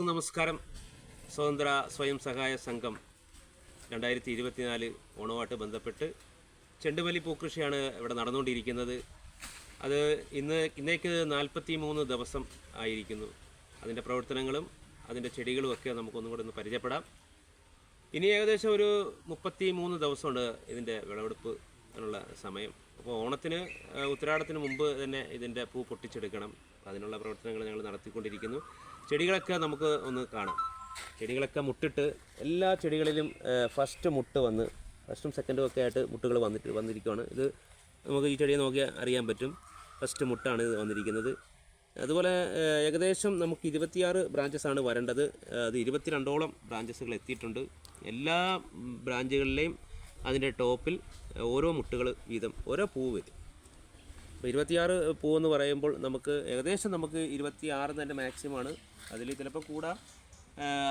നമസ്കാരം. സ്വതന്ത്ര സ്വയം സഹായ സംഘം 2024 ഓണവുമായിട്ട് ബന്ധപ്പെട്ട് ചെണ്ടുമല്ലി പൂക്കൃഷിയാണ് ഇവിടെ നടന്നുകൊണ്ടിരിക്കുന്നത്. അത് ഇന്നേക്ക് 43 ദിവസം ആയിരിക്കുന്നു. അതിൻ്റെ പ്രവർത്തനങ്ങളും അതിൻ്റെ ചെടികളുമൊക്കെ നമുക്കൊന്നും കൂടെ ഒന്ന് പരിചയപ്പെടാം. ഇനി ഏകദേശം ഒരു 33 ദിവസമുണ്ട് ഇതിൻ്റെ വിളവെടുപ്പ് എന്നുള്ള സമയം. അപ്പോൾ ഓണത്തിന് ഉത്തരാടത്തിന് മുമ്പ് തന്നെ ഇതിൻ്റെ പൂ പൊട്ടിച്ചെടുക്കണം. അതിനുള്ള പ്രവർത്തനങ്ങൾ ഞങ്ങൾ നടത്തിക്കൊണ്ടിരിക്കുന്നു. ചെടികളൊക്കെ നമുക്ക് ഒന്ന് കാണാം. ചെടികളൊക്കെ മുട്ടിട്ട് എല്ലാ ചെടികളിലും ഫസ്റ്റും സെക്കൻഡും ഒക്കെ ആയിട്ട് മുട്ടുകൾ വന്നിരിക്കുകയാണ്. ഇത് നമുക്ക് ഈ ചെടിയെ നോക്കിയാൽ അറിയാൻ പറ്റും. ഫസ്റ്റ് മുട്ടാണ് ഇത് വന്നിരിക്കുന്നത്. അതുപോലെ ഏകദേശം നമുക്ക് 26 ബ്രാഞ്ചസാണ് വരേണ്ടത്. അത് 22ഓളം ബ്രാഞ്ചസുകൾ എത്തിയിട്ടുണ്ട്. എല്ലാ ബ്രാഞ്ചുകളിലെയും അതിൻ്റെ ടോപ്പിൽ ഓരോ മുട്ടുകൾ വീതം ഓരോ പൂവ് വരും. അപ്പോൾ 26 പൂവെന്ന് പറയുമ്പോൾ ഏകദേശം നമുക്ക് 26 തന്നെ മാക്സിമമാണ്. അതിൽ ചിലപ്പോൾ കൂടാം,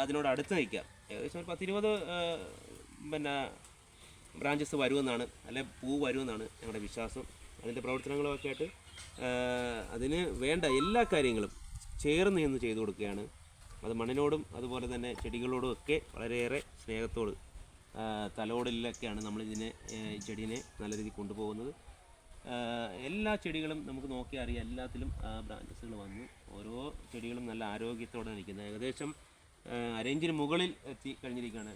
അതിനോട് അടുത്ത് നിൽക്കാം. ഏകദേശം ഒരു 10-20 ബ്രാഞ്ചസ് വരുമെന്നാണ്, അല്ലെ പൂ വരുമെന്നാണ് ഞങ്ങളുടെ വിശ്വാസം. അതിൻ്റെ പ്രവർത്തനങ്ങളൊക്കെ ആയിട്ട് അതിന് വേണ്ട എല്ലാ കാര്യങ്ങളും ചേർന്ന് നിന്ന് ചെയ്തു കൊടുക്കുകയാണ്. അത് മണ്ണിനോടും അതുപോലെ തന്നെ ചെടികളോടും ഒക്കെ വളരെയേറെ സ്നേഹത്തോട് തലോടലിലൊക്കെയാണ് നമ്മളിതിനെ ചെടീനെ നല്ല രീതിയിൽ കൊണ്ടുപോകുന്നത്. എല്ലാ ചെടികളും നമുക്ക് നോക്കി അറിയാം, എല്ലാത്തിലും ബ്രാഞ്ചസുകൾ വന്നു. ഓരോ ചെടികളും നല്ല ആരോഗ്യത്തോടെ നിൽക്കുന്നത്. ഏകദേശം അരയിഞ്ചിന് മുകളിൽ എത്തി കഴിഞ്ഞിരിക്കുകയാണ്.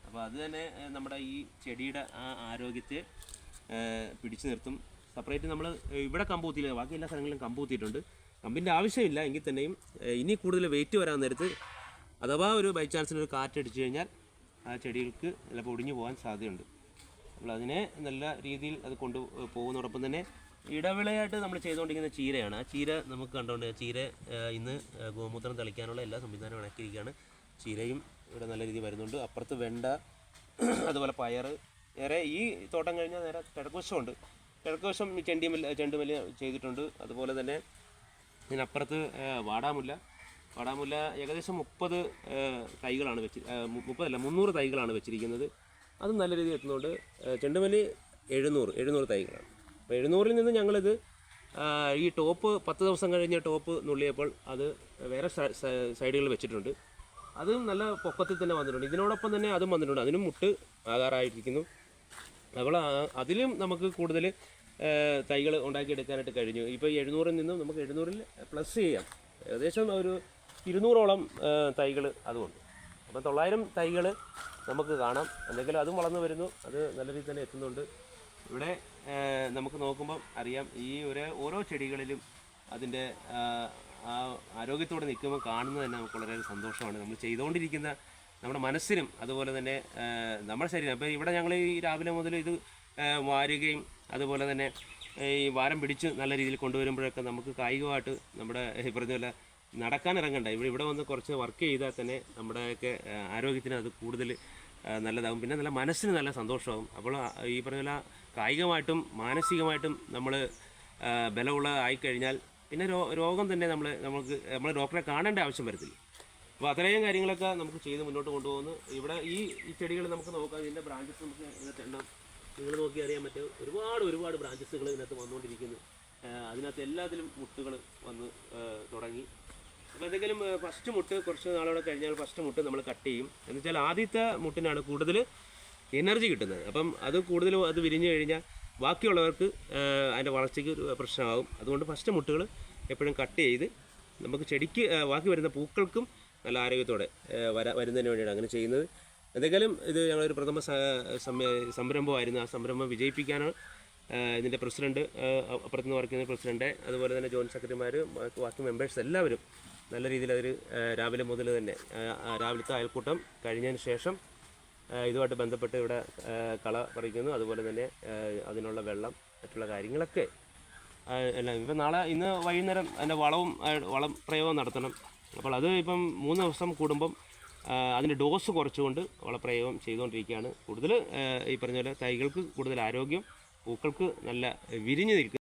അപ്പോൾ അത് തന്നെ നമ്മുടെ ഈ ചെടിയുടെ ആ ആരോഗ്യത്തെ പിടിച്ചു നിർത്തും. സെപ്പറേറ്റ് നമ്മൾ ഇവിടെ കമ്പൂത്തിയില്ല, ബാക്കി എല്ലാ സ്ഥലങ്ങളിലും കമ്പൂത്തിയിട്ടുണ്ട്. കമ്പിൻ്റെ ആവശ്യമില്ല എങ്കിൽ തന്നെയും ഇനി കൂടുതൽ വെയിറ്റ് വരാൻ നേരത്ത് അഥവാ ഒരു ബൈ ചാൻസിനൊരു കാറ്റടിച്ചു കഴിഞ്ഞാൽ ആ ചെടികൾക്ക് ചിലപ്പോൾ ഒടിഞ്ഞു പോകാൻ സാധ്യതയുണ്ട്. അപ്പോൾ അതിനെ നല്ല രീതിയിൽ അത് പോകുന്നതോടൊപ്പം തന്നെ ഇടവിളയായിട്ട് നമ്മൾ ചെയ്തുകൊണ്ടിരിക്കുന്ന ചീരയാണ്. ആ ചീര നമുക്ക് കണ്ടുകൊണ്ട് ചീര ഇന്ന് ഗോമൂത്രം തളിക്കാനുള്ള എല്ലാ സംവിധാനവും ഇണക്കിയിരിക്കുകയാണ്. ചീരയും ഇവിടെ നല്ല രീതിയിൽ വരുന്നുണ്ട്. അപ്പുറത്ത് വെണ്ട, അതുപോലെ പയർ. നേരെ ഈ തോട്ടം കഴിഞ്ഞാൽ നേരെ കിഴക്കുവശമുണ്ട്. കിഴക്കുവശം ചെണ്ടുമല്ലി ചെയ്തിട്ടുണ്ട്. അതുപോലെ തന്നെ ഇതിനപ്പുറത്ത് വാടാമുല്ല ഏകദേശം 30 തൈകളാണ് 300 തൈകളാണ് വെച്ചിരിക്കുന്നത്. അതും നല്ല രീതിയിൽ എത്തുന്നുണ്ട്. ചെണ്ടുമല്ലി 700 തൈകളാണ്. അപ്പോൾ 700-ൽ നിന്ന് ഞങ്ങളിത് ഈ ടോപ്പ് 10 ദിവസം കഴിഞ്ഞ് ടോപ്പ് നുള്ളിയപ്പോൾ അത് വേറെ സൈഡുകളിൽ വെച്ചിട്ടുണ്ട്. അതും നല്ല പൊക്കത്തിൽ തന്നെ വന്നിട്ടുണ്ട്. ഇതിനോടൊപ്പം തന്നെ അതും വന്നിട്ടുണ്ട്. അതിനും മുട്ട് ആകാറായിരിക്കുന്നു. അപ്പോൾ അതിലും നമുക്ക് കൂടുതൽ തൈകൾ ഉണ്ടാക്കിയെടുക്കാനായിട്ട് കഴിഞ്ഞു. ഇപ്പോൾ 700-ൽ നിന്നും നമുക്ക് 700-ൽ പ്ലസ് ചെയ്യാം. ഏകദേശം ഒരു 200ഓളം തൈകൾ അതുമുണ്ട്. അപ്പം 900 തൈകൾ നമുക്ക് കാണാം. എന്തെങ്കിലും അതും വളർന്നു വരുന്നു. അത് നല്ല രീതിയിൽ തന്നെ എത്തുന്നുണ്ട്. ഇവിടെ നമുക്ക് നോക്കുമ്പം അറിയാം, ഈ ഓരോ ചെടികളിലും അതിൻ്റെ ആരോഗ്യത്തോടെ നിൽക്കുമ്പോൾ കാണുന്നത് തന്നെ നമുക്ക് വളരെ സന്തോഷമാണ്. നമ്മൾ ചെയ്തുകൊണ്ടിരിക്കുന്ന നമ്മുടെ മനസ്സിനും അതുപോലെ തന്നെ നമ്മുടെ ശരീരം. അപ്പോൾ ഇവിടെ ഞങ്ങൾ ഈ രാവിലെ മുതൽ ഇത് വാരുകയും അതുപോലെ തന്നെ ഈ വാരം പിടിച്ച് നല്ല രീതിയിൽ കൊണ്ടുവരുമ്പോഴൊക്കെ നമുക്ക് കായികമായിട്ട് നമ്മുടെ പറഞ്ഞ പോലെ നടക്കാനിറങ്ങണ്ട. ഇവിടെ വന്ന് കുറച്ച് വർക്ക് ചെയ്താൽ തന്നെ നമ്മുടെയൊക്കെ ആരോഗ്യത്തിന് അത് കൂടുതൽ നല്ലതാകും. പിന്നെ നല്ല മനസ്സിന് നല്ല സന്തോഷമാകും. അപ്പോൾ ഈ പറഞ്ഞ പോലെ കായികമായിട്ടും മാനസികമായിട്ടും നമ്മൾ ബലമുള്ള ആയിക്കഴിഞ്ഞാൽ പിന്നെ രോഗം തന്നെ നമ്മൾ ഡോക്ടറെ കാണേണ്ട ആവശ്യം വരത്തില്ല. അപ്പോൾ അത്രയും കാര്യങ്ങളൊക്കെ നമുക്ക് ചെയ്ത് മുന്നോട്ട് കൊണ്ടുപോകുന്നു. ഇവിടെ ഈ ചെടികൾ നമുക്ക് നോക്കാം. ഇതിൻ്റെ ബ്രാഞ്ചസ് നമുക്ക് ഇതിനകത്ത് എണ്ണം നിങ്ങൾ നോക്കി അറിയാൻ പറ്റും. ഒരുപാട് ബ്രാഞ്ചസുകൾ ഇതിനകത്ത് വന്നുകൊണ്ടിരിക്കുന്നു. അതിനകത്ത് എല്ലാത്തിലും മുട്ടുകൾ വന്ന് തുടങ്ങി. അപ്പോൾ എന്തെങ്കിലും ഫസ്റ്റ് മുട്ട് കുറച്ച് നാളോടെ കഴിഞ്ഞാൽ ഫസ്റ്റ് മുട്ട് നമ്മൾ കട്ട് ചെയ്യും. എന്ന് വെച്ചാൽ ആദ്യത്തെ മുട്ടിനാണ് കൂടുതൽ എനർജി കിട്ടുന്നത്. അപ്പം അത് കൂടുതൽ വിരിഞ്ഞു കഴിഞ്ഞാൽ ബാക്കിയുള്ളവർക്ക് അതിൻ്റെ വളർച്ചയ്ക്ക് ഒരു പ്രശ്നമാകും. അതുകൊണ്ട് ഫസ്റ്റ് മുട്ടുകൾ എപ്പോഴും കട്ട് ചെയ്ത് നമുക്ക് ചെടിക്ക് ബാക്കി വരുന്ന പൂക്കൾക്കും നല്ല ആരോഗ്യത്തോടെ വരുന്നതിന് വേണ്ടിയാണ് അങ്ങനെ ചെയ്യുന്നത്. എന്തെങ്കിലും ഇത് ഞങ്ങളൊരു പ്രഥമ സംരംഭമായിരുന്നു. ആ സംരംഭം വിജയിപ്പിക്കാനാണ് ഇതിൻ്റെ പ്രസിഡൻറ്റ്, അപ്പുറത്തുനിന്ന് വർക്ക് ചെയ്യുന്ന പ്രസിഡൻറ്റ്, അതുപോലെ തന്നെ ജോയിൻറ്റ് സെക്രട്ടറിമാർ, ബാക്കി മെമ്പേഴ്സ് എല്ലാവരും നല്ല രീതിയിൽ അവർ രാവിലെ മുതൽ തന്നെ രാവിലത്തെ അയൽക്കൂട്ടം കഴിഞ്ഞതിന് ശേഷം ഇതുമായിട്ട് ബന്ധപ്പെട്ട് ഇവിടെ കള പറിക്കുന്നു. അതുപോലെ തന്നെ അതിനുള്ള വെള്ളം മറ്റുള്ള കാര്യങ്ങളൊക്കെ എല്ലാം. ഇപ്പം ഇന്ന് വൈകുന്നേരം അതിൻ്റെ വളം പ്രയോഗം നടത്തണം. അപ്പോൾ അത് ഇപ്പം 3 ദിവസം കൂടുമ്പം അതിൻ്റെ ഡോസ് കുറച്ചുകൊണ്ട് വളപ്രയോഗം ചെയ്തുകൊണ്ടിരിക്കുകയാണ്. കൂടുതൽ ഈ പറഞ്ഞ പോലെ തൈകൾക്ക് കൂടുതൽ ആരോഗ്യം, പൂക്കൾക്ക് നല്ല വിരിഞ്ഞു നിൽക്കും.